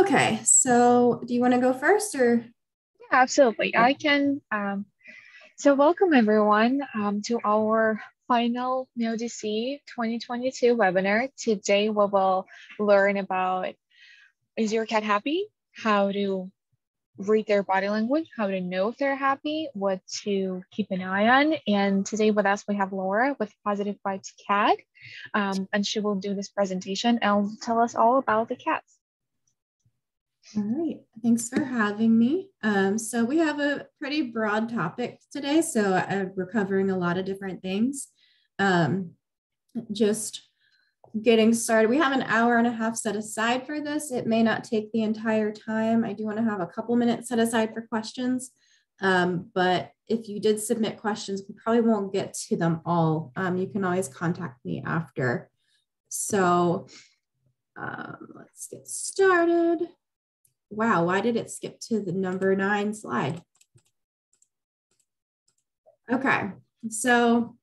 Okay, so do you want to go first or? Yeah, absolutely. I can. So welcome everyone to our final NoDC 2022 webinar. Today we will learn about, is your cat happy? How to read their body language, how to know if they're happy, what to keep an eye on. And today with us we have Laura with Positive Vibes Cat, and she will do this presentation and tell us all about the cats. All right, thanks for having me. So we have a pretty broad topic today, so we're covering a lot of different things. Just getting started, we have an hour and a half set aside for this. It may not take the entire time. I do want to have a couple minutes set aside for questions, but if you did submit questions, we probably won't get to them all. You can always contact me after. So let's get started. Wow, why did it skip to the number 9 slide? Okay, so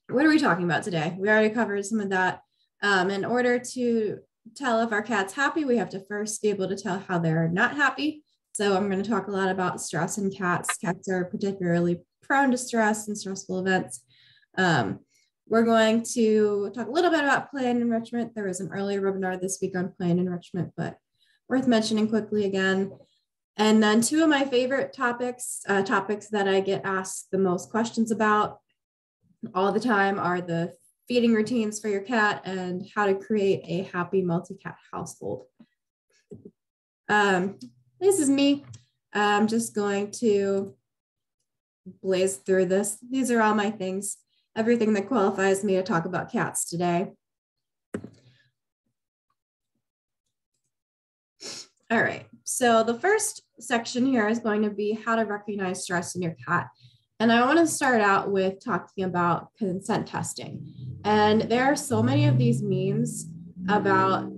what are we talking about today? We already covered some of that. In order to tell if our cat's happy, we have to first be able to tell how they're not happy. So I'm going to talk a lot about stress in cats. Cats are particularly prone to stress and stressful events. We're going to talk a little bit about play and enrichment. There was an earlier webinar this week on play and enrichment, but worth mentioning quickly again. And then two of my favorite topics that I get asked the most questions about all the time are the feeding routines for your cat and how to create a happy multi-cat household. This is me. I'm just going to blaze through this. These are all my things, everything that qualifies me to talk about cats today. All right, so the first section here is going to be how to recognize stress in your cat. And I want to start out with talking about consent testing. And there are so many of these memes about,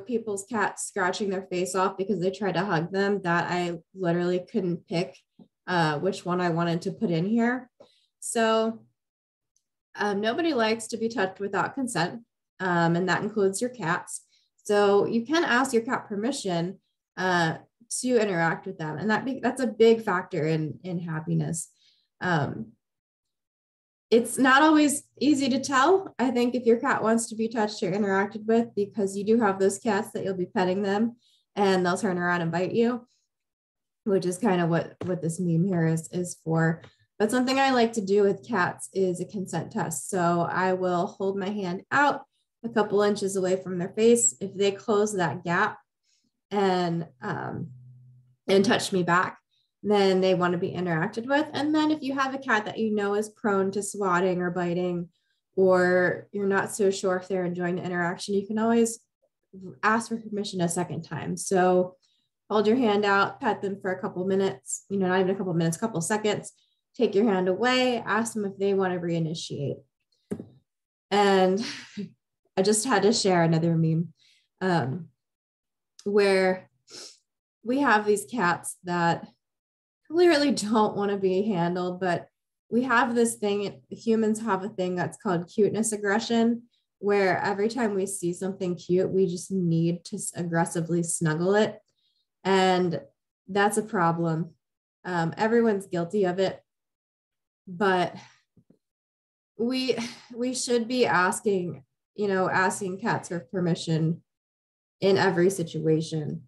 people's cats scratching their face off because they tried to hug them that I literally couldn't pick which one I wanted to put in here. So nobody likes to be touched without consent, and that includes your cats. So you can ask your cat permission to interact with them. And that's a big factor in happiness. It's not always easy to tell, I think, if your cat wants to be touched or interacted with, because you do have those cats that you'll be petting them and they'll turn around and bite you, which is kind of what this meme here is for. But something I like to do with cats is a consent test. So I will hold my hand out a couple inches away from their face. If they close that gap and touch me back, then they want to be interacted with. And then if you have a cat that you know is prone to swatting or biting, or you're not so sure if they're enjoying the interaction, you can always ask for permission a second time. So hold your hand out, pet them for a couple minutes, not even a couple minutes, couple seconds, take your hand away, ask them if they want to reinitiate. And I just had to share another meme where we have these cats that clearly don't want to be handled, but we have this thing, humans have a thing that's called cuteness aggression, where every time we see something cute, we just need to aggressively snuggle it. And that's a problem. Everyone's guilty of it, but we should be asking cats for permission in every situation.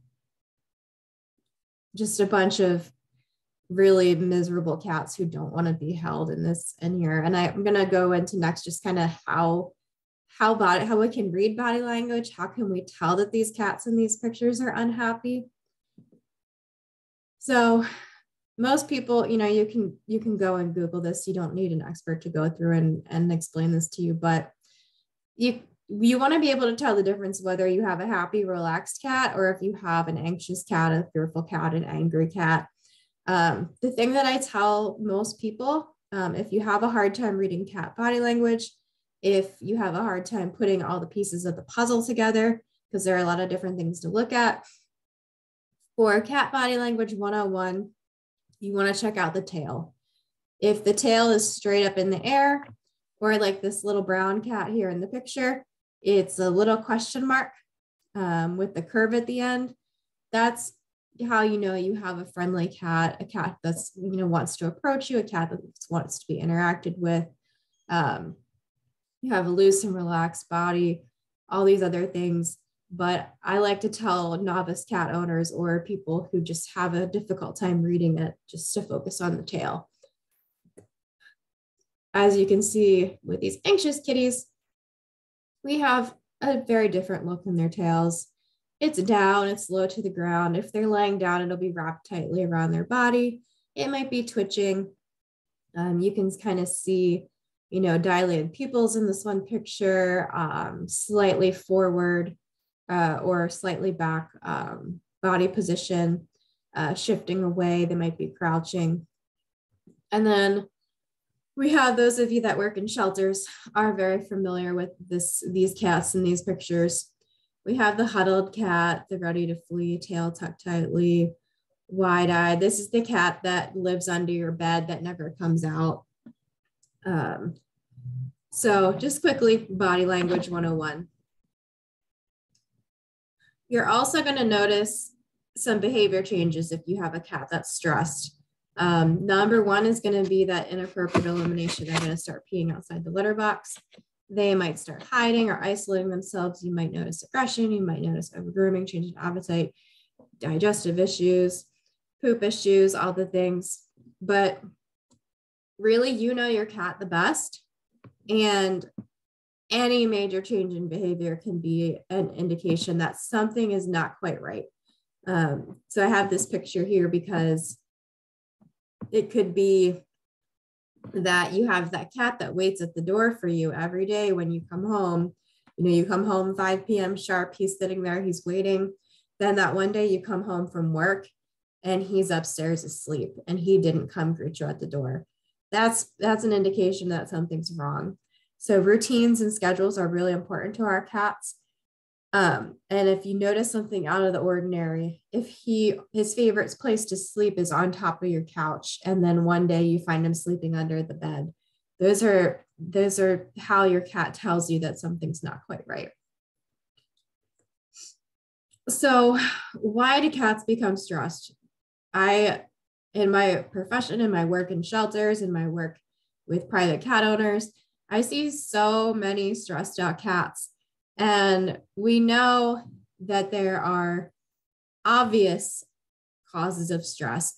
Just a bunch of really miserable cats who don't want to be held in here. And I'm going to go into next just kind of how we can read body language. How can we tell that these cats in these pictures are unhappy? So most people, you can go and Google this. You don't need an expert to go through and explain this to you, but you want to be able to tell the difference whether you have a happy, relaxed cat or if you have an anxious cat, a fearful cat, an angry cat. The thing that I tell most people, if you have a hard time reading cat body language, if you have a hard time putting all the pieces of the puzzle together, because there are a lot of different things to look at, for cat body language 101, you want to check out the tail. If the tail is straight up in the air, or like this little brown cat here in the picture, it's a little question mark with the curve at the end. that's how you know you have a friendly cat, a cat that's, wants to approach you, a cat that wants to be interacted with. You have a loose and relaxed body, all these other things. But I like to tell novice cat owners or people who just have a difficult time reading it just to focus on the tail. As you can see with these anxious kitties, we have a very different look in their tails. It's down, it's low to the ground. If they're laying down, it'll be wrapped tightly around their body. It might be twitching. You can kind of see, dilated pupils in this one picture, slightly forward or slightly back body position, shifting away. They might be crouching. And then we have those of you that work in shelters are very familiar with these cats in these pictures. We have the huddled cat, the ready to flee, tail tucked tightly, wide-eyed. This is the cat that lives under your bed that never comes out. So just quickly, body language 101. You're also going to notice some behavior changes if you have a cat that's stressed. Number one is going to be that inappropriate elimination. They're going to start peeing outside the litter box. They might start hiding or isolating themselves. You might notice aggression. You might notice overgrooming, change in appetite, digestive issues, poop issues, all the things. But really, you know your cat the best. And any major change in behavior can be an indication that something is not quite right. So I have this picture here because it could be that you have that cat that waits at the door for you every day when you come home. You come home 5 p.m. sharp, he's sitting there, he's waiting. Then that one day you come home from work and he's upstairs asleep and he didn't come greet you at the door. That's an indication that something's wrong. So routines and schedules are really important to our cats. And if you notice something out of the ordinary, if his favorite place to sleep is on top of your couch, and then one day you find him sleeping under the bed, those are how your cat tells you that something's not quite right. So why do cats become stressed? In my profession, in my work in shelters, in my work with private cat owners, I see so many stressed out cats. And we know that there are obvious causes of stress.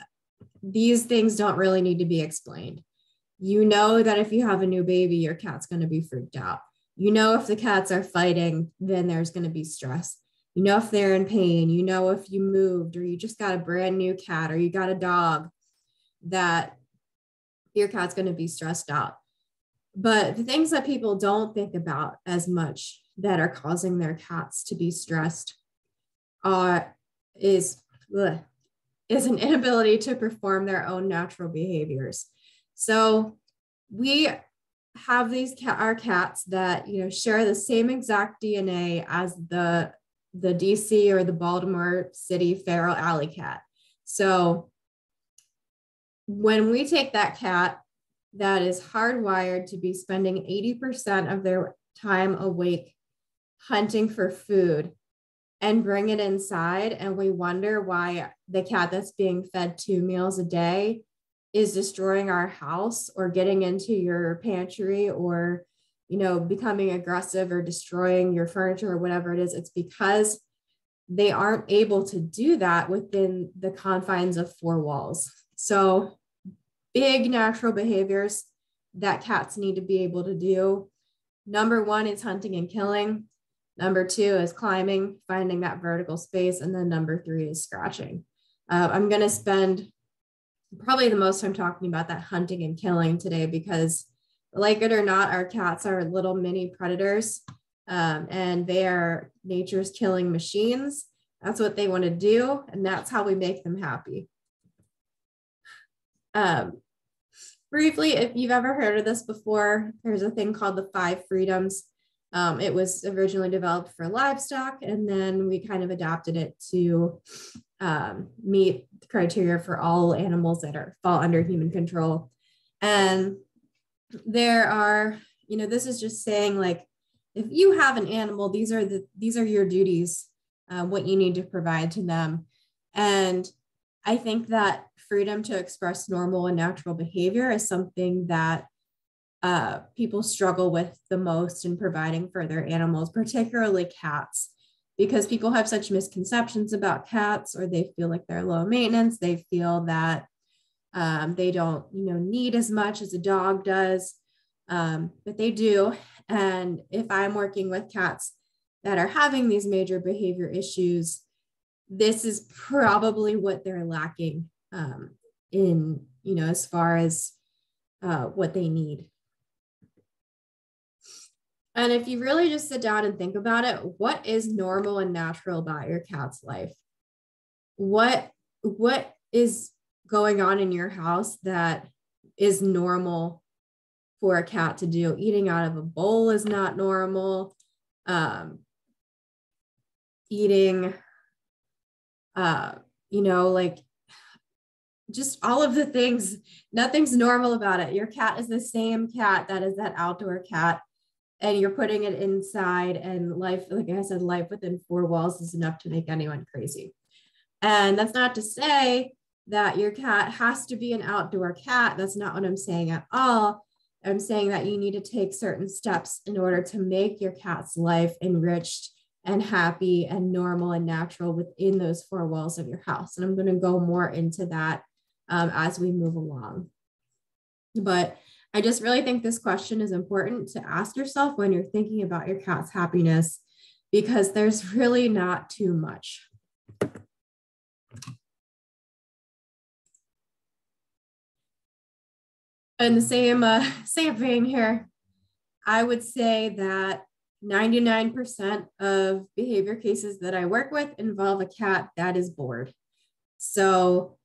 These things don't really need to be explained. You know that if you have a new baby, your cat's going to be freaked out. You know if the cats are fighting, then there's going to be stress. You know if they're in pain. You know if you moved or you just got a brand new cat or you got a dog, that your cat's going to be stressed out. But the things that people don't think about as much that are causing their cats to be stressed is an inability to perform their own natural behaviors. So we have our cats that share the same exact DNA as the DC or the Baltimore City feral alley cat. So when we take that cat that is hardwired to be spending 80% of their time awake hunting for food and bring it inside, and we wonder why the cat that's being fed 2 meals a day is destroying our house or getting into your pantry or becoming aggressive or destroying your furniture or whatever it is, it's because they aren't able to do that within the confines of 4 walls. So big natural behaviors that cats need to be able to do. Number 1 is hunting and killing. Number 2 is climbing, finding that vertical space. And then number 3 is scratching. I'm going to spend probably the most time talking about that hunting and killing today because, like it or not, our cats are little mini predators and they are nature's killing machines. That's what they want to do. And that's how we make them happy. Briefly, if you've ever heard of this before, there's a thing called the 5 freedoms. It was originally developed for livestock, and then we kind of adapted it to meet the criteria for all animals that fall under human control. And there are, this is just saying, like, if you have an animal, these are your duties, what you need to provide to them. And I think that freedom to express normal and natural behavior is something that people struggle with the most in providing for their animals, particularly cats, because people have such misconceptions about cats, or they feel like they're low maintenance. They feel that they don't, need as much as a dog does, but they do. And if I'm working with cats that are having these major behavior issues, this is probably what they're lacking in, as far as what they need. And if you really just sit down and think about it, what is normal and natural about your cat's life? What is going on in your house that is normal for a cat to do? Eating out of a bowl is not normal. Eating, like just all of the things, nothing's normal about it. Your cat is the same cat that is that outdoor cat, and you're putting it inside, and life, like I said, life within four walls is enough to make anyone crazy. And that's not to say that your cat has to be an outdoor cat. That's not what I'm saying at all. I'm saying that you need to take certain steps in order to make your cat's life enriched and happy and normal and natural within those four walls of your house. And I'm going to go more into that as we move along. But I just really think this question is important to ask yourself when you're thinking about your cat's happiness, because there's really not too much. In the same vein here, I would say that 99% of behavior cases that I work with involve a cat that is bored. So,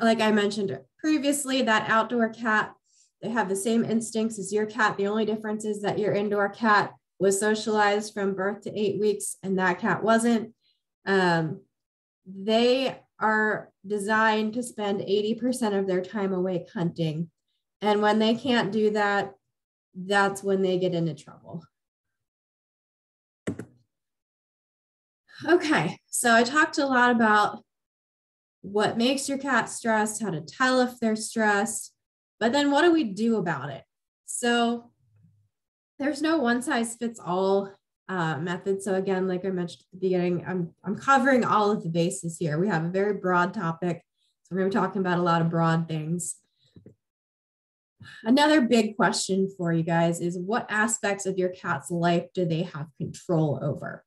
like I mentioned previously, that outdoor cat, they have the same instincts as your cat. The only difference is that your indoor cat was socialized from birth to 8 weeks and that cat wasn't. They are designed to spend 80% of their time awake hunting. And when they can't do that, that's when they get into trouble. Okay, so I talked a lot about what makes your cat stressed, how to tell if they're stressed, but then what do we do about it? So there's no one size fits all method. So again, like I mentioned at the beginning, I'm covering all of the bases here. We have a very broad topic, so we're going to be talking about a lot of broad things. Another big question for you guys is, what aspects of your cat's life do they have control over?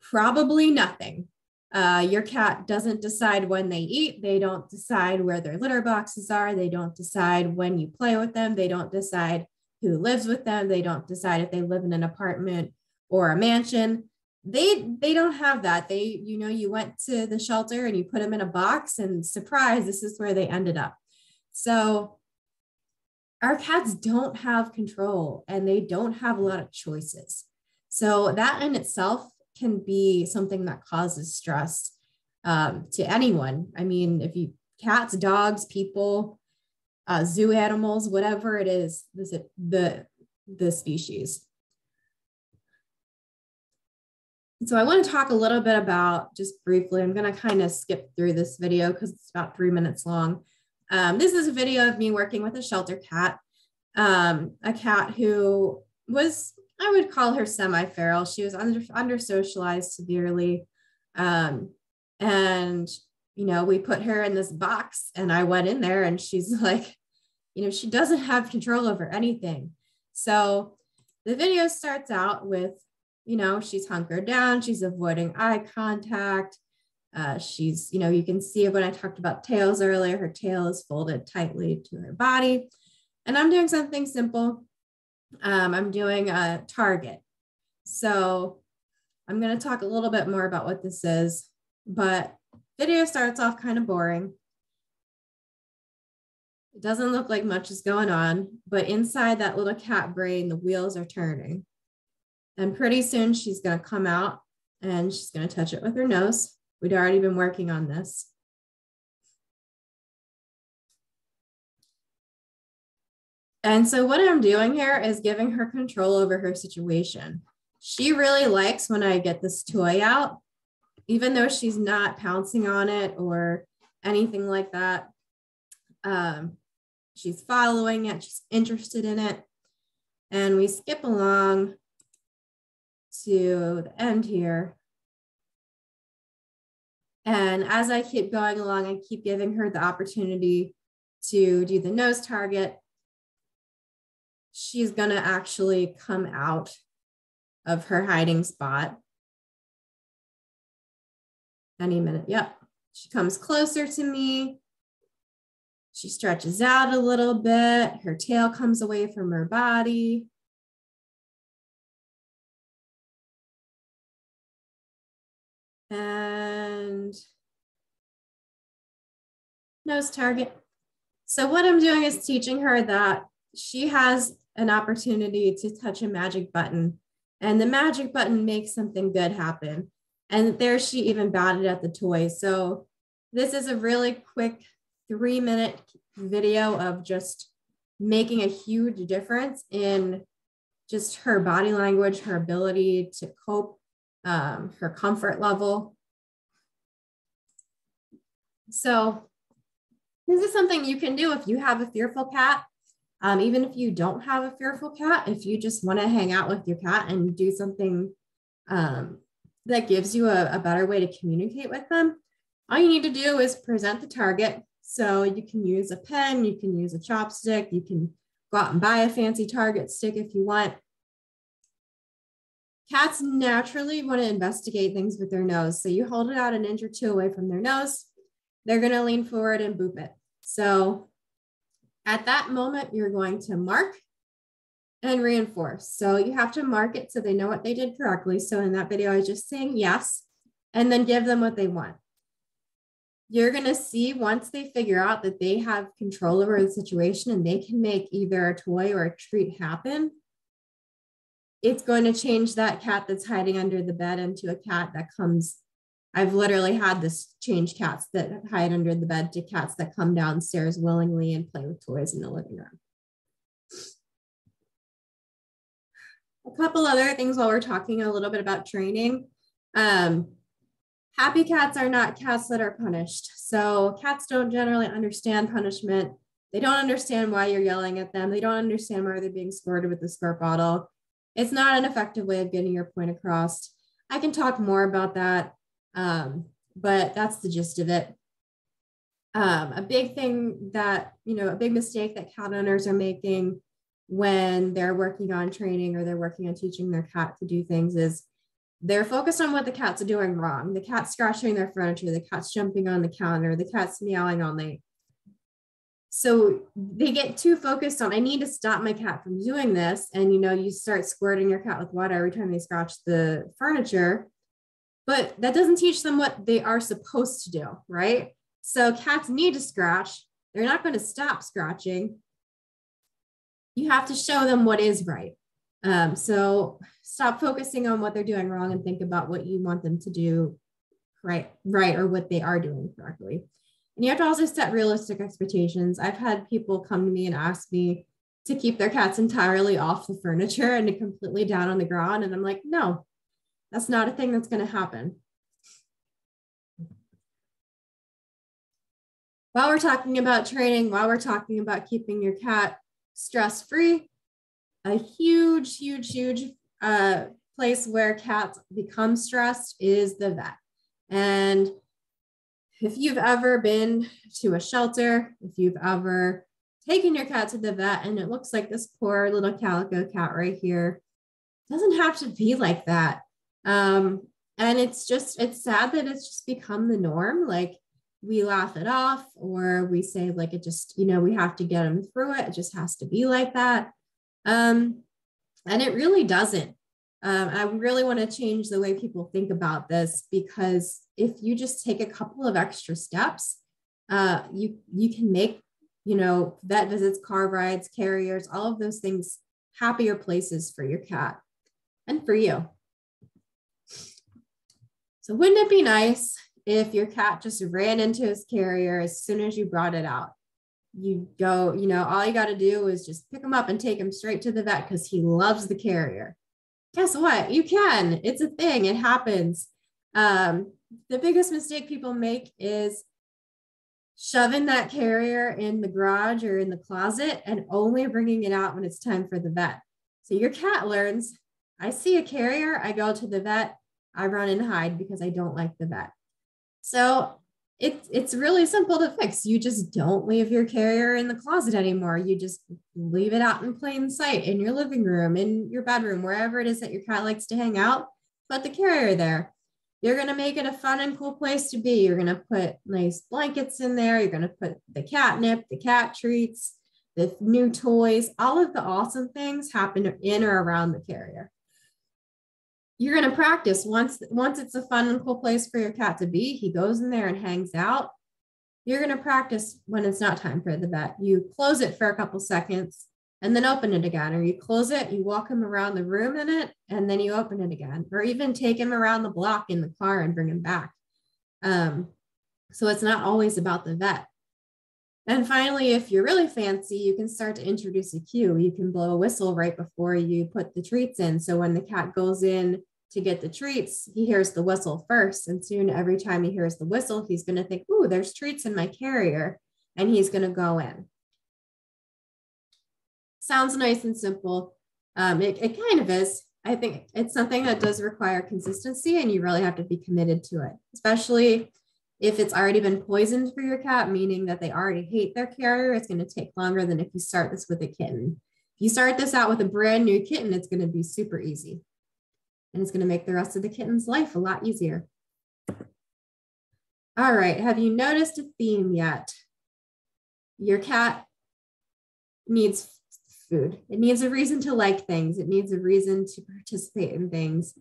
Probably nothing. Your cat doesn't decide when they eat. They don't decide where their litter boxes are. They don't decide when you play with them. They don't decide who lives with them. They don't decide if they live in an apartment or a mansion. They don't have that. You went to the shelter and you put them in a box, and surprise, this is where they ended up. So our cats don't have control, and they don't have a lot of choices. So that in itself can be something that causes stress to anyone. I mean, if you cats, dogs, people, zoo animals, whatever it is, the species. So I want to talk a little bit about, just briefly, I'm going to kind of skip through this video because it's about 3 minutes long. This is a video of me working with a shelter cat, a cat who was, I would call her semi-feral. She was under socialized severely. And, we put her in this box, and I went in there, and she's like, she doesn't have control over anything. So the video starts out with, she's hunkered down. She's avoiding eye contact. She's, you can see when I talked about tails earlier, her tail is folded tightly to her body. And I'm doing something simple. I'm doing a target. So I'm going to talk a little bit more about what this is, but video starts off kind of boring. It doesn't look like much is going on, but inside that little cat brain, the wheels are turning. And pretty soon she's going to come out and she's going to touch it with her nose. We'd already been working on this. And so what I'm doing here is giving her control over her situation. She really likes when I get this toy out even though she's not pouncing on it or anything like that. She's following it, she's interested in it. And we skip along to the end here. And as I keep going along, I keep giving her the opportunity to do the nose target. She's gonna actually come out of her hiding spot any minute. Yep, she comes closer to me. She stretches out a little bit. Her tail comes away from her body. And nose target. So what I'm doing is teaching her that she has an opportunity to touch a magic button, and the magic button makes something good happen. And there she even batted at the toy. So this is a really quick 3-minute video of just making a huge difference in just her body language, her ability to cope, her comfort level. So this is something you can do if you have a fearful cat. Even if you don't have a fearful cat, if you just want to hang out with your cat and do something that gives you a better way to communicate with them, all you need to do is present the target. So you can use a pen, you can use a chopstick, you can go out and buy a fancy target stick if you want. Cats naturally want to investigate things with their nose. So you hold it out an inch or two away from their nose, they're going to lean forward and boop it. So at that moment, you're going to mark and reinforce. So you have to mark it so they know what they did correctly. So in that video, I was just saying yes, and then give them what they want. You're going to see once they figure out that they have control over the situation and they can make either a toy or a treat happen, it's going to change that cat that's hiding under the bed into a cat that comes. I've literally had this change cats that hide under the bed to cats that come downstairs willingly and play with toys in the living room. A couple other things while we're talking a little bit about training. Happy cats are not cats that are punished. So cats don't generally understand punishment. They don't understand why you're yelling at them. They don't understand why they're being squirted with the squirt bottle. It's not an effective way of getting your point across. I can talk more about that, but that's the gist of it. A big thing that, a big mistake that cat owners are making when they're working on training or they're working on teaching their cat to do things is they're focused on what the cats are doing wrong. The cat's scratching their furniture, the cat's jumping on the counter, the cat's meowing all night. So they get too focused on, I need to stop my cat from doing this. And, you start squirting your cat with water every time they scratch the furniture, but that doesn't teach them what they are supposed to do, right? So cats need to scratch. They're not going to stop scratching. You have to show them what is right. So stop focusing on what they're doing wrong and think about what you want them to do right, or what they are doing correctly. And you have to also set realistic expectations. I've had people come to me and ask me to keep their cats entirely off the furniture and to completely down on the ground. And I'm like, no, that's not a thing that's going to happen. While we're talking about training, while we're talking about keeping your cat stress-free, a huge place where cats become stressed is the vet. And if you've ever been to a shelter, if you've ever taken your cat to the vet and it looks like this poor little calico cat right here, it doesn't have to be like that. And it's sad that it's just become the norm. Like we laugh it off or we say like, it just, we have to get them through it. It just has to be like that. And it really doesn't. I really want to change the way people think about this, because if you just take a couple of extra steps, you can make, vet visits, car rides, carriers, all of those things happier places for your cat and for you. So wouldn't it be nice if your cat just ran into his carrier as soon as you brought it out? You go, all you got to do is just pick him up and take him straight to the vet because he loves the carrier. Guess what? You can. It's a thing. It happens. the biggest mistake people make is shoving that carrier in the garage or in the closet and only bringing it out when it's time for the vet. So your cat learns, I see a carrier, I go to the vet, I run and hide because I don't like the vet. So it's really simple to fix. You just don't leave your carrier in the closet anymore. You just leave it out in plain sight in your living room, in your bedroom, wherever it is that your cat likes to hang out, put the carrier there. You're going to make it a fun and cool place to be. You're going to put nice blankets in there. You're going to put the catnip, the cat treats, the new toys, all of the awesome things happen in or around the carrier. You're going to practice once it's a fun and cool place for your cat to be. He goes in there and hangs out. You're going to practice when it's not time for the vet. You close it for a couple seconds and then open it again, or you close it, you walk him around the room in it, and then you open it again, or even take him around the block in the car and bring him back. So it's not always about the vet. And finally, if you're really fancy, you can start to introduce a cue. You can blow a whistle right before you put the treats in. So when the cat goes in to get the treats, he hears the whistle first. And soon every time he hears the whistle, he's going to think, ooh, there's treats in my carrier. And he's going to go in. Sounds nice and simple. It kind of is. I think it's something that does require consistency, and you really have to be committed to it, especially if it's already been poisoned for your cat, meaning that they already hate their carrier. It's going to take longer than if you start this with a kitten. If you start this out with a brand new kitten, it's going to be super easy. And it's going to make the rest of the kitten's life a lot easier. All right, have you noticed a theme yet? Your cat needs food. It needs a reason to like things. It needs a reason to participate in things.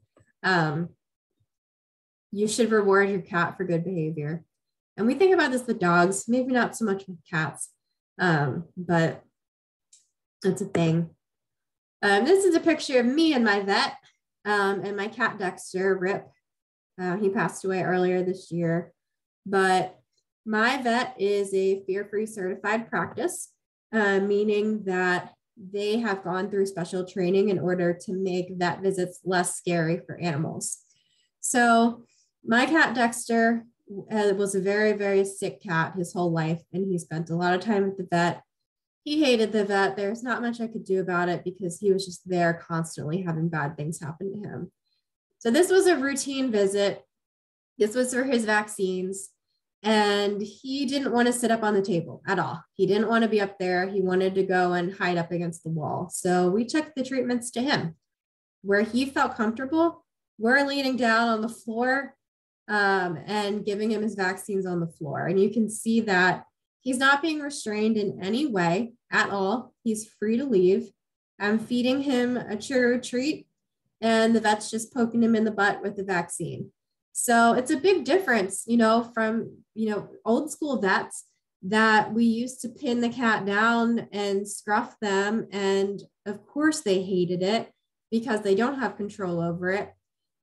You should reward your cat for good behavior. And we think about this with dogs, maybe not so much with cats, but it's a thing. This is a picture of me and my vet and my cat Dexter, Rip. He passed away earlier this year, but my vet is a fear-free certified practice, meaning that they have gone through special training in order to make vet visits less scary for animals. So my cat Dexter was a very, very sick cat his whole life, and he spent a lot of time at the vet. He hated the vet. There's not much I could do about it because he was just there constantly having bad things happen to him. So this was a routine visit. This was for his vaccines. And he didn't want to sit up on the table at all. He didn't want to be up there. He wanted to go and hide up against the wall. So we took the treatments to him. Where he felt comfortable, we're leaning down on the floor and giving him his vaccines on the floor. And you can see that he's not being restrained in any way at all. He's free to leave. I'm feeding him a churro treat, and the vet's just poking him in the butt with the vaccine. So it's a big difference, from, old school vets that we used to pin the cat down and scruff them. And of course they hated it because they don't have control over it.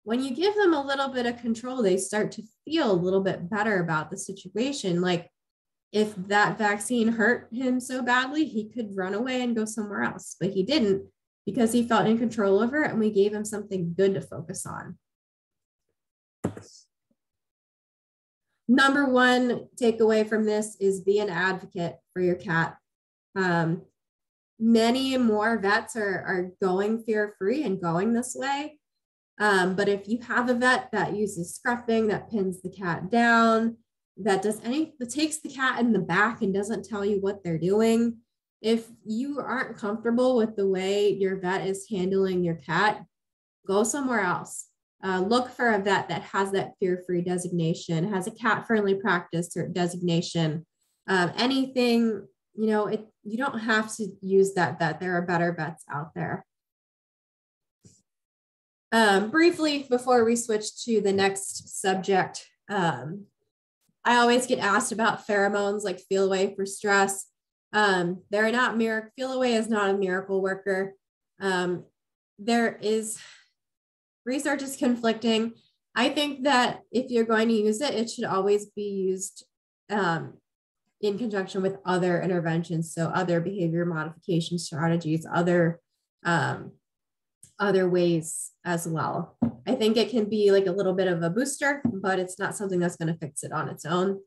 When you give them a little bit of control, they start to feel a little bit better about the situation. Like if that vaccine hurt him so badly, he could run away and go somewhere else, but he didn't because he felt in control over it, and we gave him something good to focus on. Number one takeaway from this is be an advocate for your cat. Many more vets are going fear-free and going this way. But if you have a vet that uses scruffing, that pins the cat down, that takes the cat in the back and doesn't tell you what they're doing, if you aren't comfortable with the way your vet is handling your cat, go somewhere else. Look for a vet that has that fear-free designation, has a cat-friendly practice or designation. Anything, you don't have to use that vet. There are better vets out there. Briefly, before we switch to the next subject, I always get asked about pheromones like feel away for stress. They're not feel away is not a miracle worker. Research is conflicting. I think that if you're going to use it, it should always be used in conjunction with other interventions. So other behavior modification strategies, other other ways as well. I think it can be like a little bit of a booster, but it's not something that's going to fix it on its own.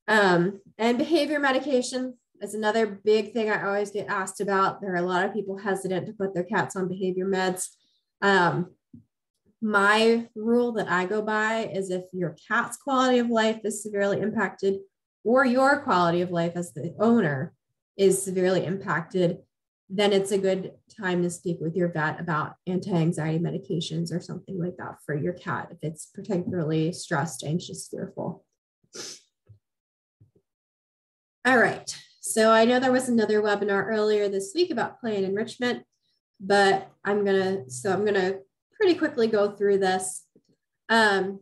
And behavior medication is another big thing I always get asked about. There are a lot of people hesitant to put their cats on behavior meds. My rule that I go by is if your cat's quality of life is severely impacted, or your quality of life as the owner is severely impacted, then it's a good time to speak with your vet about anti-anxiety medications or something like that for your cat if it's particularly stressed, anxious, fearful. All right, so I know there was another webinar earlier this week about play and enrichment, but I'm gonna pretty quickly go through this. The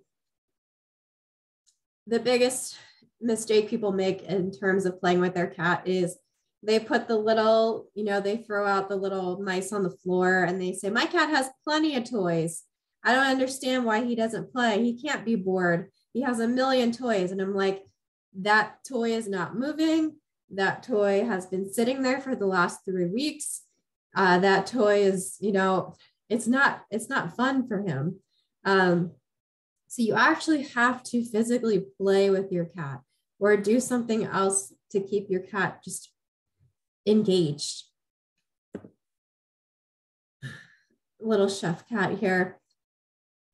biggest mistake people make in terms of playing with their cat is they put the little, they throw out the little mice on the floor and they say, my cat has plenty of toys. I don't understand why he doesn't play. He can't be bored. He has a million toys. And I'm like, that toy is not moving. That toy has been sitting there for the last 3 weeks. That toy is, it's not fun for him. So you actually have to physically play with your cat or do something else to keep your cat just engaged. Little chef cat here.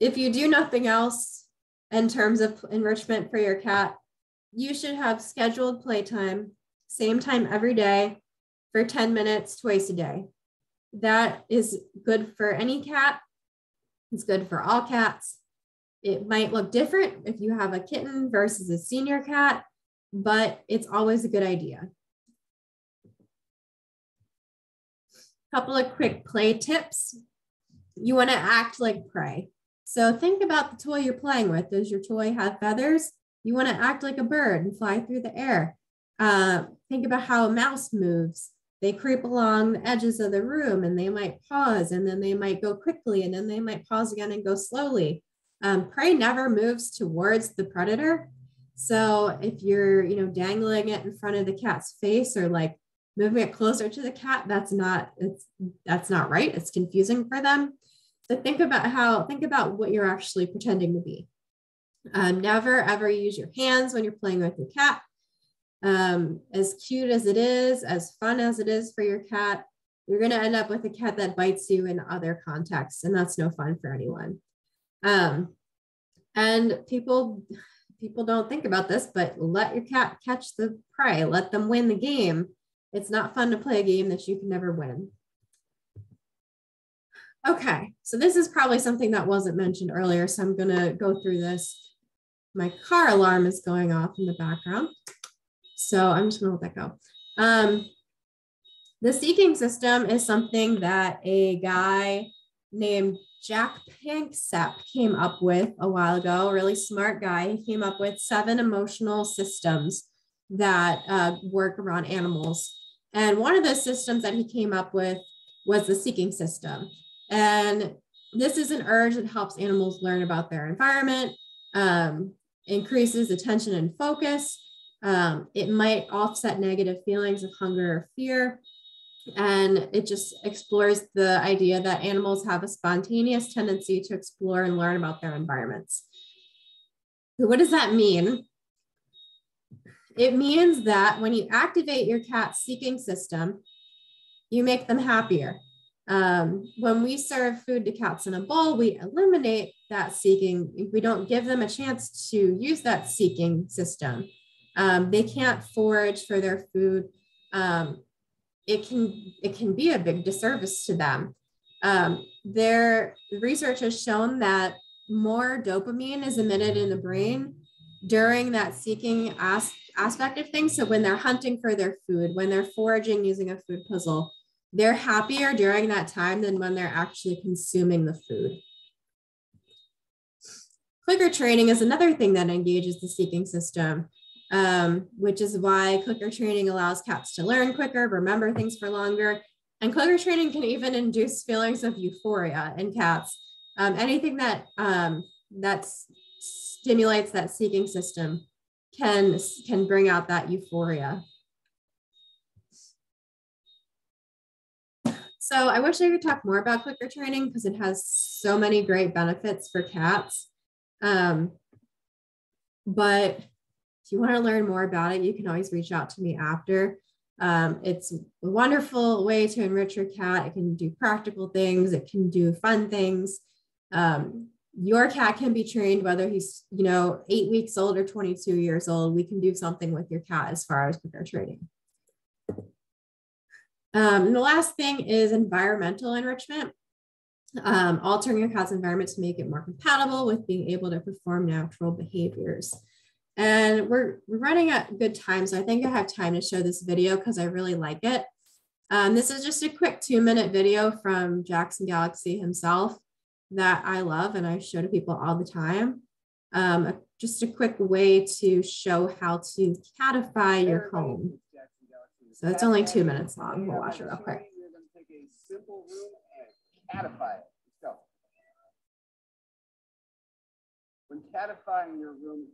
If you do nothing else in terms of enrichment for your cat, you should have scheduled playtime, same time every day for 10 minutes twice a day. That is good for any cat. It's good for all cats. It might look different if you have a kitten versus a senior cat, but it's always a good idea. Couple of quick play tips. You want to act like prey. So think about the toy you're playing with. Does your toy have feathers? You want to act like a bird and fly through the air. Think about how a mouse moves. They creep along the edges of the room and they might pause and then they might go quickly and then they might pause again and go slowly. Prey never moves towards the predator. So if you're, dangling it in front of the cat's face or like moving it closer to the cat, that's not right. It's confusing for them. So think about what you're actually pretending to be. Never ever use your hands when you're playing with your cat. As cute as it is, as fun as it is for your cat, you're going to end up with a cat that bites you in other contexts, and that's no fun for anyone. And people don't think about this, but let your cat catch the prey. Let them win the game. It's not fun to play a game that you can never win. Okay, so this is probably something that wasn't mentioned earlier, so I'm going to go through this. My car alarm is going off in the background, so I'm just going to let that go. The seeking system is something that a guy named Jack Panksepp came up with a while ago, a really smart guy. He came up with 7 emotional systems that work around animals. And one of the systems that he came up with was the seeking system. And this is an urge that helps animals learn about their environment, increases attention and focus. It might offset negative feelings of hunger or fear. And it just explores the idea that animals have a spontaneous tendency to explore and learn about their environments. So what does that mean? It means that when you activate your cat's seeking system, you make them happier. When we serve food to cats in a bowl, we eliminate that seeking. We don't give them a chance to use that seeking system. They can't forage for their food. It can be a big disservice to them. Their research has shown that more dopamine is emitted in the brain during that seeking aspect of things. So when they're hunting for their food, when they're foraging using a food puzzle, they're happier during that time than when they're actually consuming the food. Clicker training is another thing that engages the seeking system, which is why clicker training allows cats to learn quicker, remember things for longer. And clicker training can even induce feelings of euphoria in cats. Anything that stimulates that seeking system can bring out that euphoria. So I wish I could talk more about clicker training because it has so many great benefits for cats. But if you want to learn more about it, you can always reach out to me after. It's a wonderful way to enrich your cat. It can do practical things. It can do fun things. Your cat can be trained, whether he's, 8 weeks old or 22 years old. We can do something with your cat as far as clicker training. And the last thing is environmental enrichment. Altering your cat's environment to make it more compatible with being able to perform natural behaviors. And we're running at good time, so I think I have time to show this video because I really like it. This is just a quick 2-minute video from Jackson Galaxy himself that I love and I show to people all the time. Just a quick way to show how to catify your home. So it's only 2 minutes long. We'll watch it real quick. You're going to take a simple room and catify it. Let's go. When catifying your room,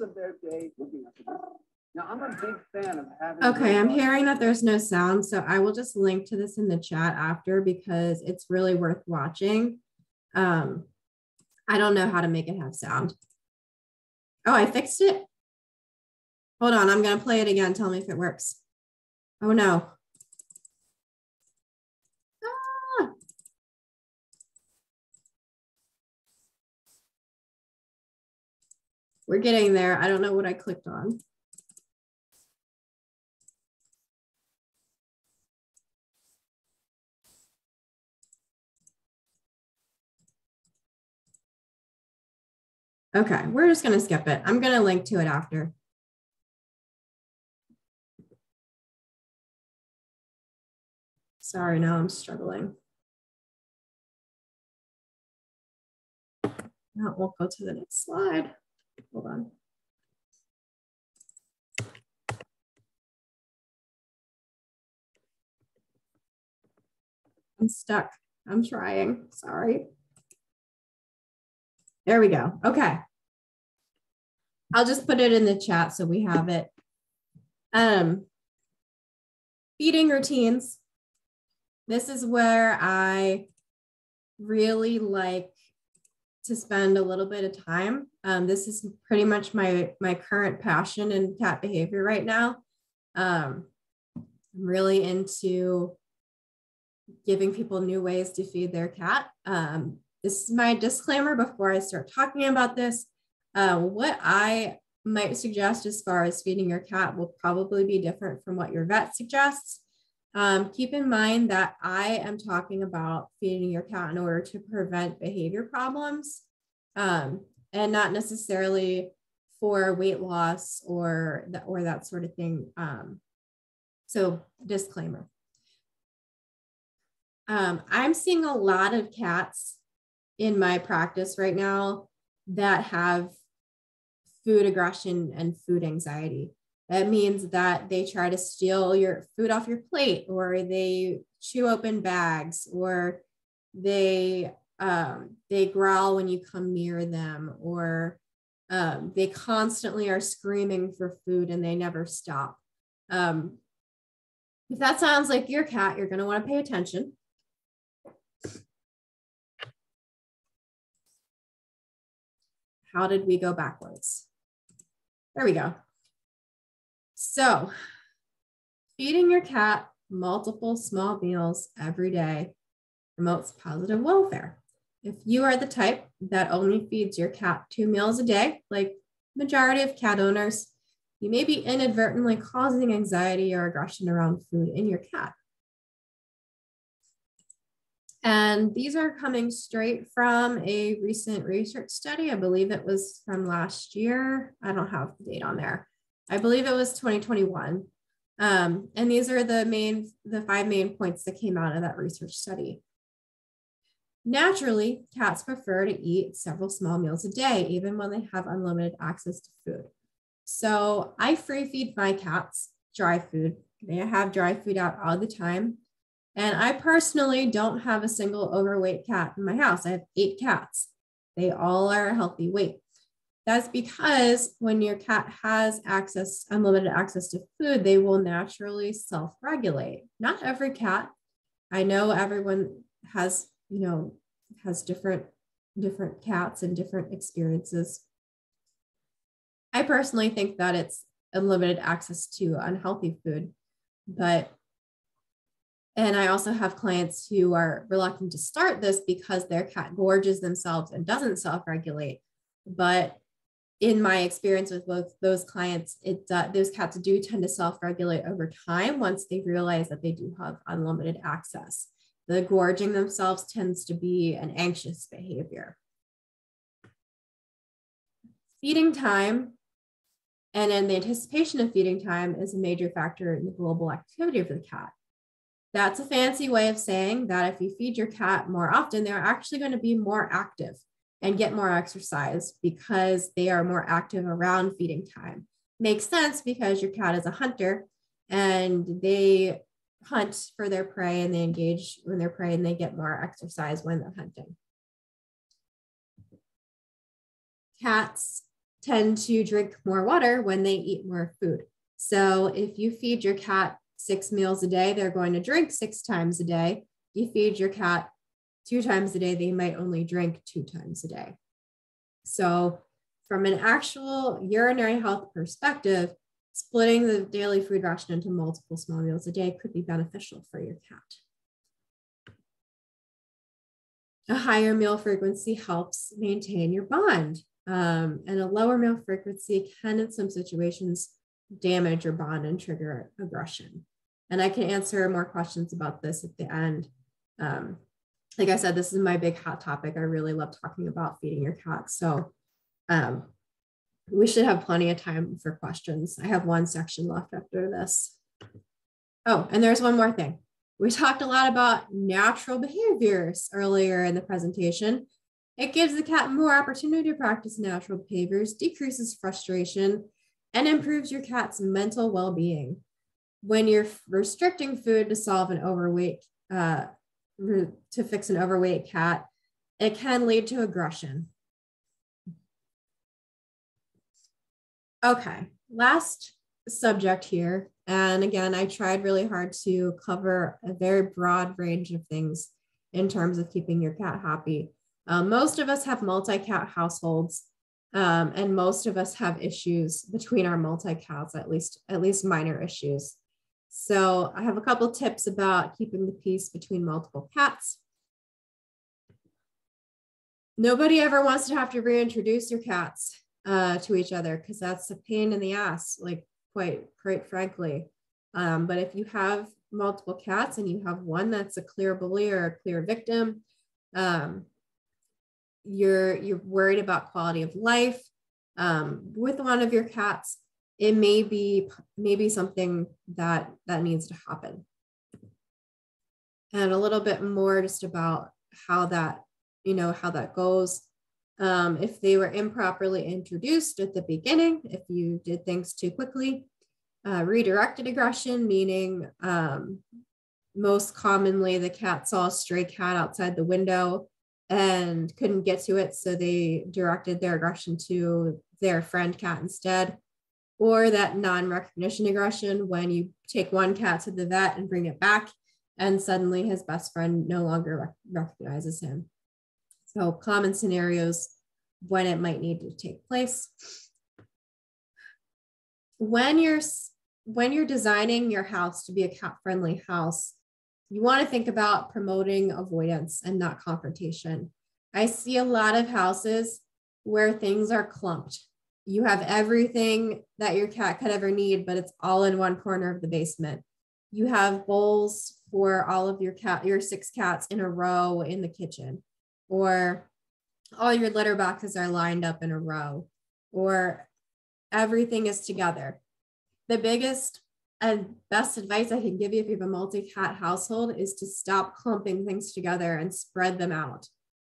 of their day looking at the Now, I'm a big fan of having. Okay, I'm hearing that there's no sound, so I will just link to this in the chat after because it's really worth watching. I don't know how to make it have sound. Oh, I fixed it. Hold on, I'm gonna play it again. Tell me if it works. Oh no. Ah. We're getting there. I don't know what I clicked on. Okay, we're just gonna skip it. I'm gonna link to it after. Sorry, now I'm struggling. Now we'll go to the next slide. Hold on. I'm stuck. I'm trying. Sorry. There we go. Okay. I'll just put it in the chat so we have it. Feeding routines. This is where I really like to spend a little bit of time. This is pretty much my current passion in cat behavior right now. I'm really into giving people new ways to feed their cat. This is my disclaimer before I start talking about this. What I might suggest as far as feeding your cat will probably be different from what your vet suggests. Keep in mind that I am talking about feeding your cat in order to prevent behavior problems and not necessarily for weight loss or that sort of thing. So disclaimer. I'm seeing a lot of cats in my practice right now that have food aggression and food anxiety. That means that they try to steal your food off your plate, or they chew open bags, or they growl when you come near them, or they constantly are screaming for food and they never stop. If that sounds like your cat, you're going to want to pay attention. How did we go backwards? There we go. So, feeding your cat multiple small meals every day promotes positive welfare. If you are the type that only feeds your cat 2 meals a day, like majority of cat owners, you may be inadvertently causing anxiety or aggression around food in your cat. And these are coming straight from a recent research study. I believe it was from last year. I don't have the date on there. I believe it was 2021. And these are the 5 main points that came out of that research study. Naturally, cats prefer to eat several small meals a day, even when they have unlimited access to food. So I free feed my cats dry food. They have dry food out all the time. And I personally don't have a single overweight cat in my house. I have 8 cats. They all are a healthy weight. That's because when your cat has unlimited access to food, they will naturally self-regulate. Not every cat. I know everyone has, has different cats and different experiences. I personally think that it's unlimited access to unhealthy food, and I also have clients who are reluctant to start this because their cat gorges themselves and doesn't self-regulate. But in my experience with both those clients, those cats do tend to self-regulate over time once they realize that they do have unlimited access. The gorging themselves tends to be an anxious behavior. Feeding time and then the anticipation of feeding time is a major factor in the global activity of the cat. That's a fancy way of saying that if you feed your cat more often, they're actually going to be more active and get more exercise because they are more active around feeding time. Makes sense because your cat is a hunter and they hunt for their prey and they engage when they're prey and they get more exercise when they're hunting. Cats tend to drink more water when they eat more food. So if you feed your cat 6 meals a day, they're going to drink 6 times a day. You feed your cat 2 times a day, they might only drink 2 times a day. So from an actual urinary health perspective, splitting the daily food ration into multiple small meals a day could be beneficial for your cat. A higher meal frequency helps maintain your bond. And a lower meal frequency can, in some situations, damage your bond and trigger aggression. And I can answer more questions about this at the end. Like I said, this is my big hot topic. I really love talking about feeding your cat. So we should have plenty of time for questions. I have one section left after this. Oh, and there's one more thing. We talked a lot about natural behaviors earlier in the presentation. It gives the cat more opportunity to practice natural behaviors, decreases frustration, and improves your cat's mental well-being. When you're restricting food to solve an overweight, to fix an overweight cat, it can lead to aggression. Okay, last subject here. And again, I tried really hard to cover a very broad range of things in terms of keeping your cat happy. Most of us have multi-cat households, and most of us have issues between our multi-cats, at least minor issues. So I have a couple tips about keeping the peace between multiple cats. Nobody ever wants to have to reintroduce your cats to each other because that's a pain in the ass, like quite frankly. But if you have multiple cats and you have one that's a clear bully or a clear victim, you're worried about quality of life with one of your cats, it may be something that needs to happen. And a little bit more just about how that goes. If they were improperly introduced at the beginning, if you did things too quickly, redirected aggression, meaning most commonly the cat saw a stray cat outside the window and couldn't get to it, so they directed their aggression to their friend cat instead. Or that non-recognition aggression, when you take one cat to the vet and bring it back and suddenly his best friend no longer recognizes him. So common scenarios when it might need to take place. When you're designing your house to be a cat-friendly house, you want to think about promoting avoidance and not confrontation. I see a lot of houses where things are clumped. You have everything that your cat could ever need, but it's all in one corner of the basement. You have bowls for all of your 6 cats in a row in the kitchen, or all your litter boxes are lined up in a row, or everything is together. The biggest and best advice I can give you if you have a multi-cat household is to stop clumping things together and spread them out.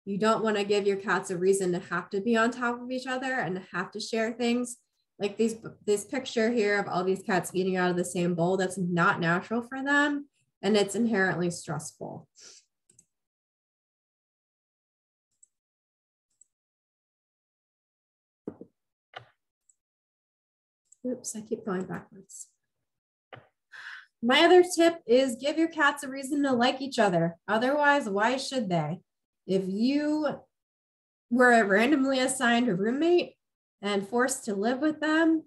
You don't want to give your cats a reason to have to be on top of each other and have to share things. Like this picture here of all these cats eating out of the same bowl, that's not natural for them, and it's inherently stressful. Oops, I keep going backwards. My other tip is give your cats a reason to like each other. Otherwise, why should they? If you were randomly assigned a roommate and forced to live with them,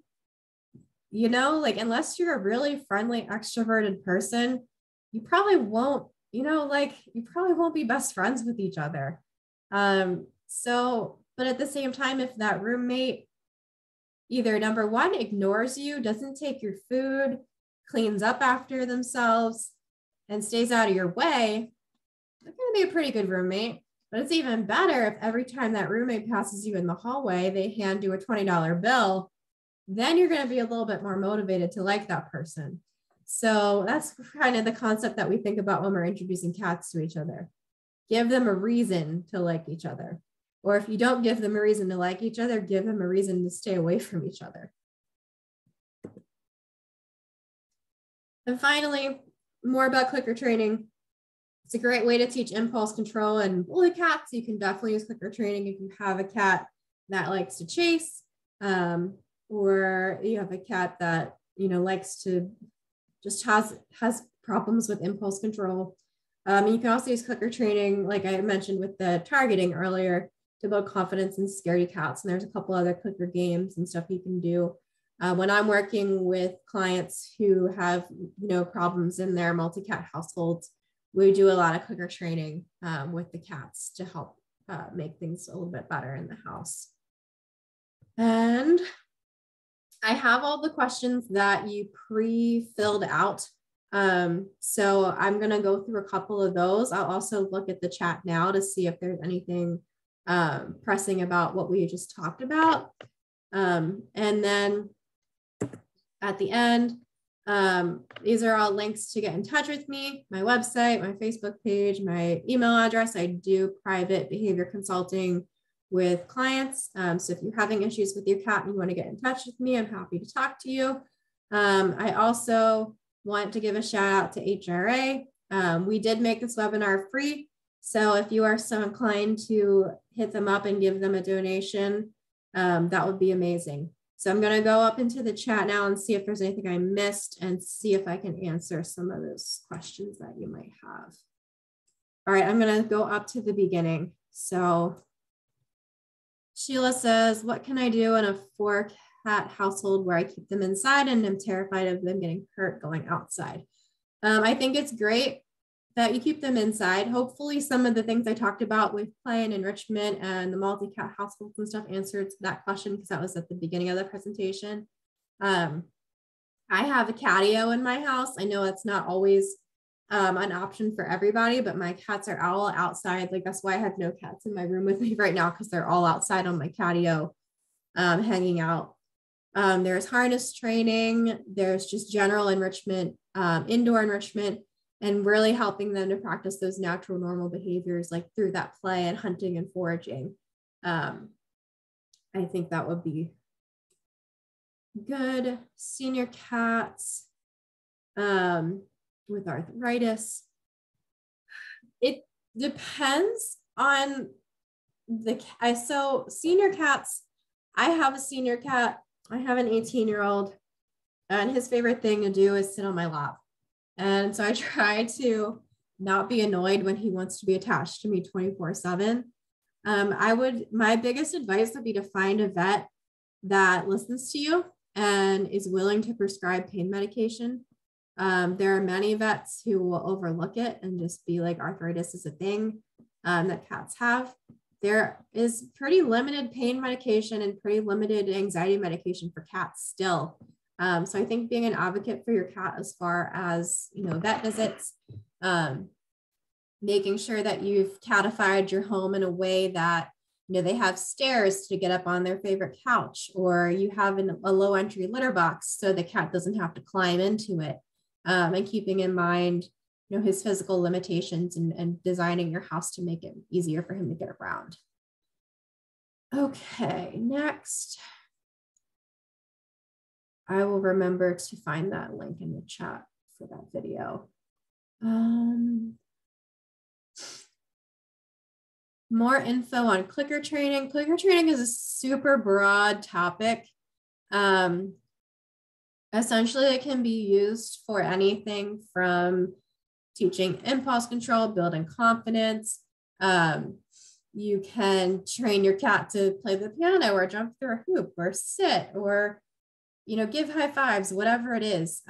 you know, like unless you're a really friendly, extroverted person, you probably won't, you know, like you probably won't be best friends with each other. But at the same time, if that roommate either number one, ignores you, doesn't take your food, cleans up after themselves, and stays out of your way, they're going to be a pretty good roommate. But it's even better if every time that roommate passes you in the hallway, they hand you a $20 bill, then you're going to be a little bit more motivated to like that person. So that's kind of the concept that we think about when we're introducing cats to each other. Give them a reason to like each other. Or if you don't give them a reason to like each other, give them a reason to stay away from each other. And finally, more about clicker training. It's a great way to teach impulse control and bully cats. You can definitely use clicker training if you have a cat that likes to chase, or you have a cat that, you know, likes to just has problems with impulse control. You can also use clicker training, like I mentioned with the targeting earlier, to build confidence in scaredy cats. And there's a couple other clicker games and stuff you can do. When I'm working with clients who have, you know, problems in their multi-cat households, we do a lot of clicker training with the cats to help make things a little bit better in the house. And I have all the questions that you pre-filled out. So I'm going to go through a couple of those. I'll also look at the chat now to see if there's anything pressing about what we just talked about. And then at the end, these are all links to get in touch with me, my website, my Facebook page, my email address. I do private behavior consulting with clients. So if you're having issues with your cat and you want to get in touch with me, I'm happy to talk to you. I also want to give a shout out to HRA. We did make this webinar free. So if you are so inclined to hit them up and give them a donation, that would be amazing. So I'm going to go up into the chat now and see if there's anything I missed and see if I can answer some of those questions that you might have. All right, I'm going to go up to the beginning. So Sheila says, what can I do in a 4-cat household where I keep them inside and am terrified of them getting hurt going outside? I think it's great that you keep them inside. Hopefully some of the things I talked about with play and enrichment and the multi-cat households and stuff answered that question, because that was at the beginning of the presentation. I have a catio in my house. I know it's not always an option for everybody, but my cats are all outside. Like that's why I have no cats in my room with me right now, because they're all outside on my catio hanging out. There's harness training. There's just general enrichment, indoor enrichment, and really helping them to practice those natural normal behaviors like through that play and hunting and foraging. I think that would be good. Senior cats with arthritis. It depends on the, so senior cats, I have a senior cat. I have an 18-year-old and his favorite thing to do is sit on my lap. And so I try to not be annoyed when he wants to be attached to me 24/7. My biggest advice would be to find a vet that listens to you and is willing to prescribe pain medication. There are many vets who will overlook it and just be like, arthritis is a thing that cats have. There is pretty limited pain medication and pretty limited anxiety medication for cats still. So I think being an advocate for your cat as far as, you know, vet visits, making sure that you've catified your home in a way that, you know, they have stairs to get up on their favorite couch, or you have a low entry litter box so the cat doesn't have to climb into it. And keeping in mind, his physical limitations and designing your house to make it easier for him to get around. Okay, next. I will remember to find that link in the chat for that video. More info on clicker training. Clicker training is a super broad topic. Essentially, it can be used for anything from teaching impulse control, building confidence. You can train your cat to play the piano or jump through a hoop or sit or, give high fives, whatever it is.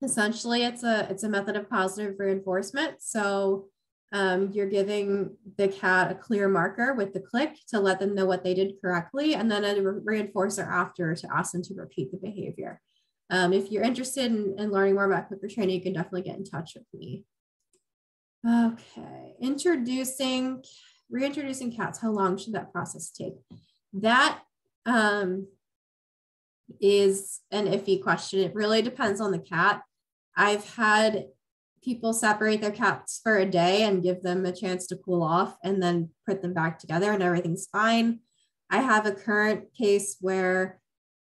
Essentially, it's a method of positive reinforcement. So you're giving the cat a clear marker with the click to let them know what they did correctly, and then a reinforcer after to ask them to repeat the behavior. If you're interested in learning more about clicker training, you can definitely get in touch with me. Okay, reintroducing cats. How long should that process take? That is an iffy question. It really depends on the cat. I've had people separate their cats for a day and give them a chance to cool off and then put them back together and everything's fine. I have a current case where,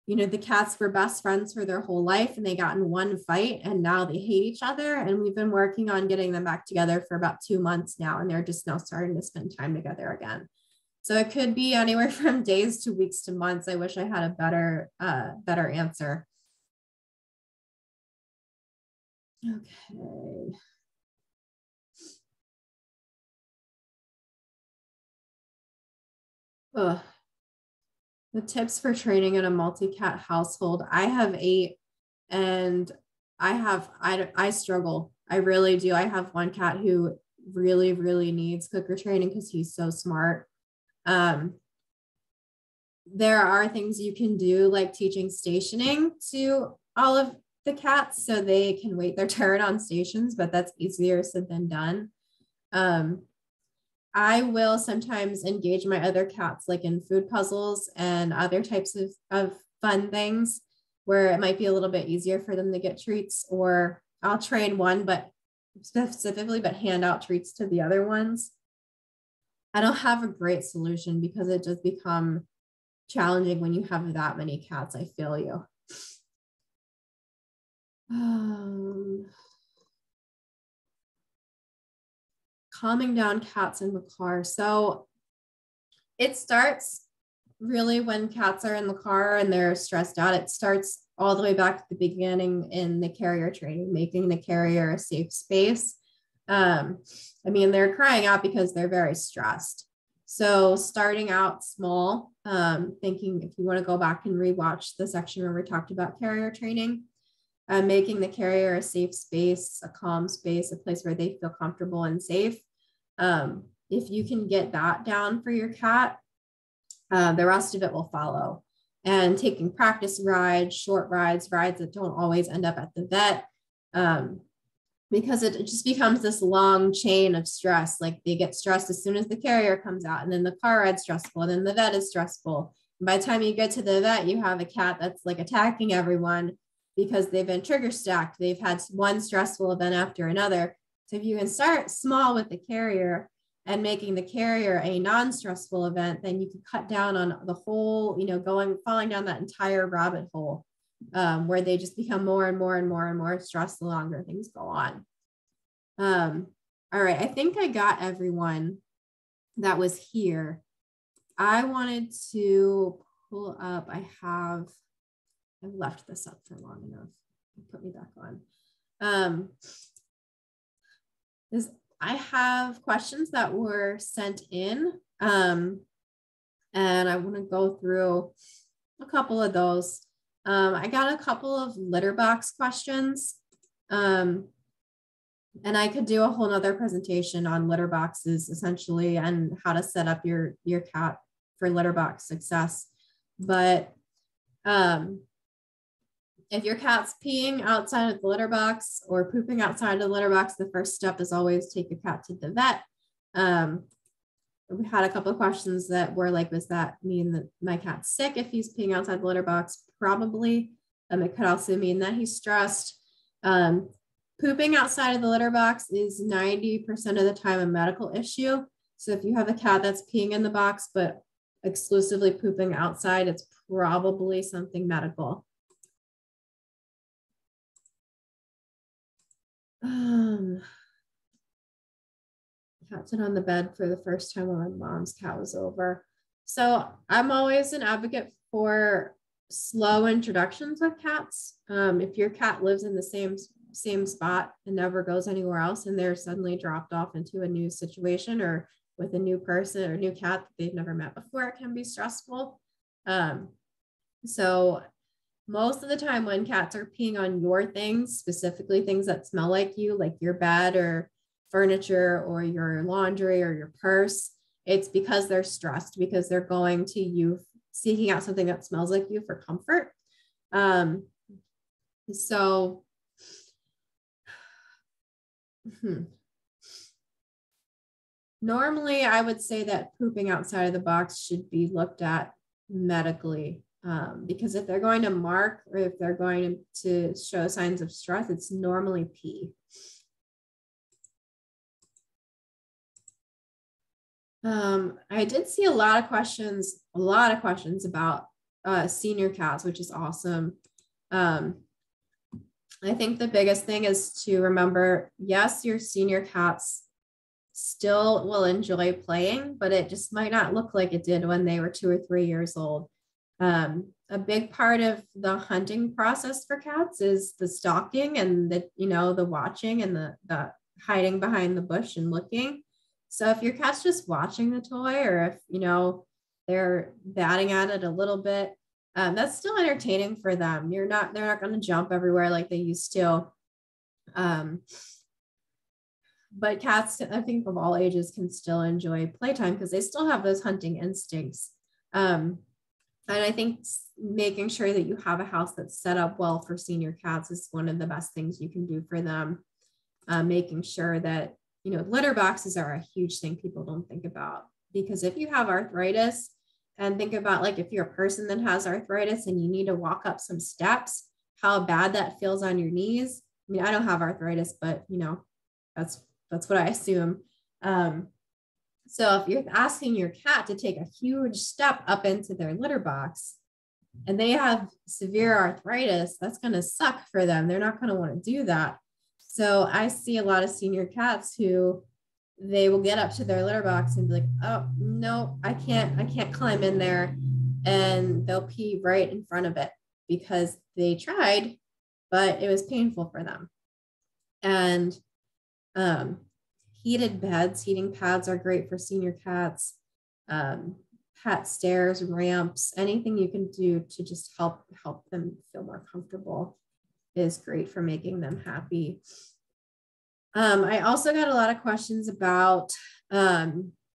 the cats were best friends for their whole life and they got in one fight and now they hate each other. And we've been working on getting them back together for about 2 months now. And they're just now starting to spend time together again. So it could be anywhere from days to weeks to months. I wish I had a better answer. Okay. Ugh. The tips for training in a multi-cat household. I have 8 and I struggle. I really do. I have one cat who really, really needs clicker training because he's so smart. There are things you can do like teaching stationing to all of the cats so they can wait their turn on stations, but that's easier said than done. I will sometimes engage my other cats like in food puzzles and other types of fun things where it might be a little bit easier for them to get treats, or I'll train one, but hand out treats to the other ones. I don't have a great solution because it does become challenging when you have that many cats. I feel you. Calming down cats in the car. So it starts really when cats are in the car and they're stressed out. It starts all the way back to the beginning in the carrier training, making the carrier a safe space. They're crying out because they're very stressed. So starting out small, thinking if you want to go back and rewatch the section where we talked about carrier training, making the carrier a safe space, a calm space, a place where they feel comfortable and safe. If you can get that down for your cat, the rest of it will follow. And taking practice rides, short rides that don't always end up at the vet, because it just becomes this long chain of stress. Like they get stressed as soon as the carrier comes out, and then the car ride's stressful, and then the vet is stressful. And by the time you get to the vet, you have a cat that's like attacking everyone because they've been trigger stacked. They've had one stressful event after another. So if you can start small with the carrier and making the carrier a non-stressful event, then you can cut down on the whole, falling down that entire rabbit hole, where they just become more and more and more and more stressed the longer things go on. All right, I think I got everyone that was here. I wanted to pull up, I've left this up for long enough. Put me back on. I have questions that were sent in, and I want to go through a couple of those. I got a couple of litter box questions, and I could do a whole nother presentation on litter boxes essentially and how to set up your cat for litter box success. But if your cat's peeing outside of the litter box or pooping outside of the litter box, the first step is always take your cat to the vet. We had a couple of questions that were like, does that mean that my cat's sick if he's peeing outside the litter box? Probably. It could also mean that he's stressed. Pooping outside of the litter box is 90% of the time a medical issue. So if you have a cat that's peeing in the box, but exclusively pooping outside, it's probably something medical. Cat sit on the bed for the first time when my mom's cat was over. So I'm always an advocate for slow introductions with cats. If your cat lives in the same spot and never goes anywhere else, and they're suddenly dropped off into a new situation or with a new person or new cat that they've never met before, it can be stressful. So most of the time when cats are peeing on your things, specifically things that smell like you, like your bed or furniture or your laundry or your purse, it's because they're stressed, because they're going to you seeking out something that smells like you for comfort. Normally I would say that pooping outside of the box should be looked at medically, because if they're going to mark or if they're going to show signs of stress, it's normally pee. I did see a lot of questions about senior cats, which is awesome. I think the biggest thing is to remember, yes, your senior cats still will enjoy playing, but it just might not look like it did when they were 2 or 3 years old. A big part of the hunting process for cats is the stalking and the watching and the hiding behind the bush and looking. So if your cat's just watching the toy, or if they're batting at it a little bit, that's still entertaining for them. They're not going to jump everywhere like they used to. But cats, I think of all ages, can still enjoy playtime because they still have those hunting instincts. And I think making sure that you have a house that's set up well for senior cats is one of the best things you can do for them. Making sure that, litter boxes are a huge thing people don't think about, because if you have arthritis, and think about like if you're a person that has arthritis and you need to walk up some steps, how bad that feels on your knees. I mean, I don't have arthritis, but that's what I assume. So if you're asking your cat to take a huge step up into their litter box and they have severe arthritis, that's going to suck for them. They're not going to want to do that. So I see a lot of senior cats who they will get up to their litter box and be like, oh, no, I can't climb in there. And they'll pee right in front of it because they tried, but it was painful for them. And heating pads are great for senior cats. Pat stairs, ramps, anything you can do to just help them feel more comfortable is great for making them happy. I also got a lot of questions about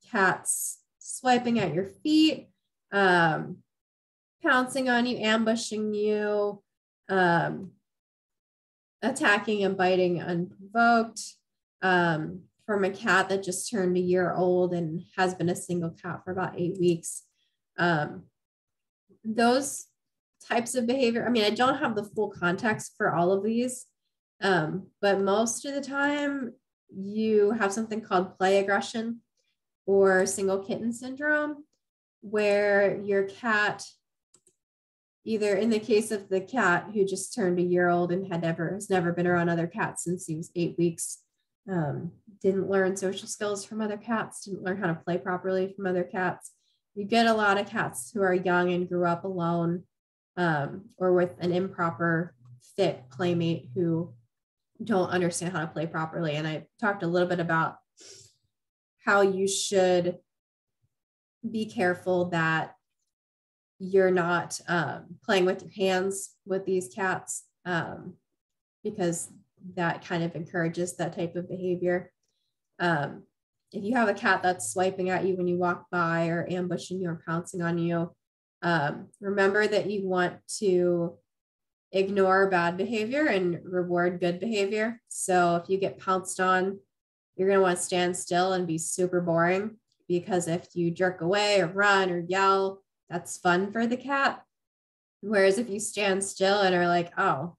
cats swiping at your feet, pouncing on you, ambushing you, attacking and biting unprovoked. From a cat that just turned a year old and has been a single cat for about 8 weeks. Those types of behavior, I mean, I don't have the full context for all of these, but most of the time you have something called play aggression or single kitten syndrome, where your cat, either in the case of the cat who just turned a year old and has never been around other cats since he was 8 weeks, didn't learn social skills from other cats, didn't learn how to play properly from other cats. You get a lot of cats who are young and grew up alone, or with an improper fit playmate who don't understand how to play properly. And I talked a little bit about how you should be careful that you're not playing with your hands with these cats, because that kind of encourages that type of behavior. If you have a cat that's swiping at you when you walk by or ambushing you or pouncing on you, remember that you want to ignore bad behavior and reward good behavior. So if you get pounced on, you're going to want to stand still and be super boring, because if you jerk away or run or yell, that's fun for the cat. Whereas if you stand still and are like, oh,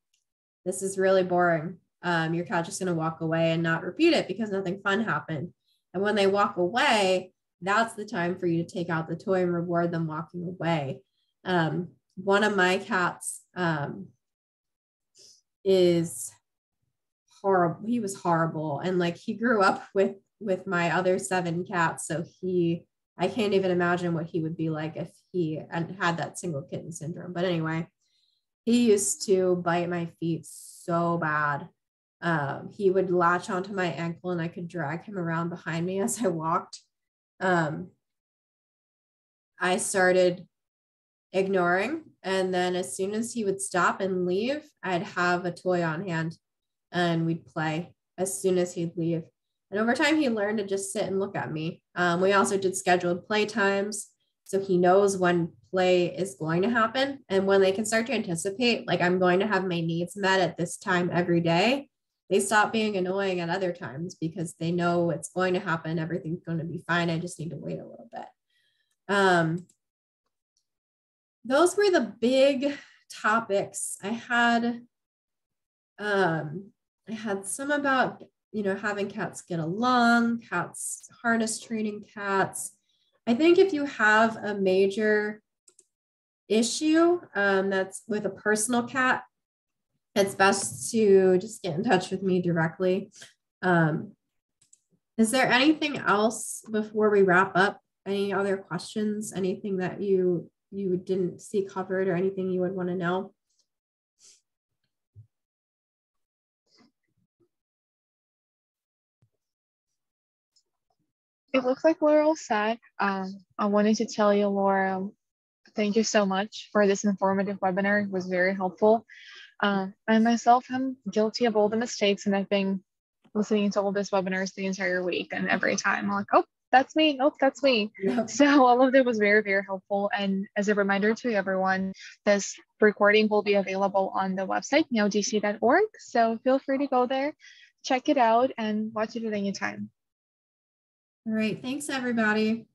this is really boring, your cat's just going to walk away and not repeat it because nothing fun happened. And when they walk away, that's the time for you to take out the toy and reward them walking away. One of my cats is horrible. He was horrible. And like he grew up with my other 7 cats. So I can't even imagine what he would be like if he had that single kitten syndrome. But anyway, he used to bite my feet so bad. He would latch onto my ankle and I could drag him around behind me as I walked. I started ignoring, and then as soon as he would stop and leave, I'd have a toy on hand and we'd play as soon as he'd leave. And over time, he learned to just sit and look at me. We also did scheduled play times, so he knows when play is going to happen. And when they can start to anticipate, like I'm going to have my needs met at this time every day, they stop being annoying at other times because they know it's going to happen. Everything's going to be fine. I just need to wait a little bit. Those were the big topics. I had some about, having cats get along, cats, harness training cats. I think if you have a major issue that's with a personal cat, it's best to just get in touch with me directly. Is there anything else before we wrap up? Any other questions? Anything that you didn't see covered or anything you would want to know? It looks like we're all set. I wanted to tell you, Laura, thank you so much for this informative webinar. It was very helpful. I myself am guilty of all the mistakes, and I've been listening to all these webinars the entire week, and every time I'm like, oh, that's me. Nope, that's me. Yep. So all of it was very, very helpful. And as a reminder to everyone, this recording will be available on the website, meowdc.org. So feel free to go there, check it out, and watch it at any time. All right. Thanks, everybody.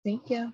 Thank you.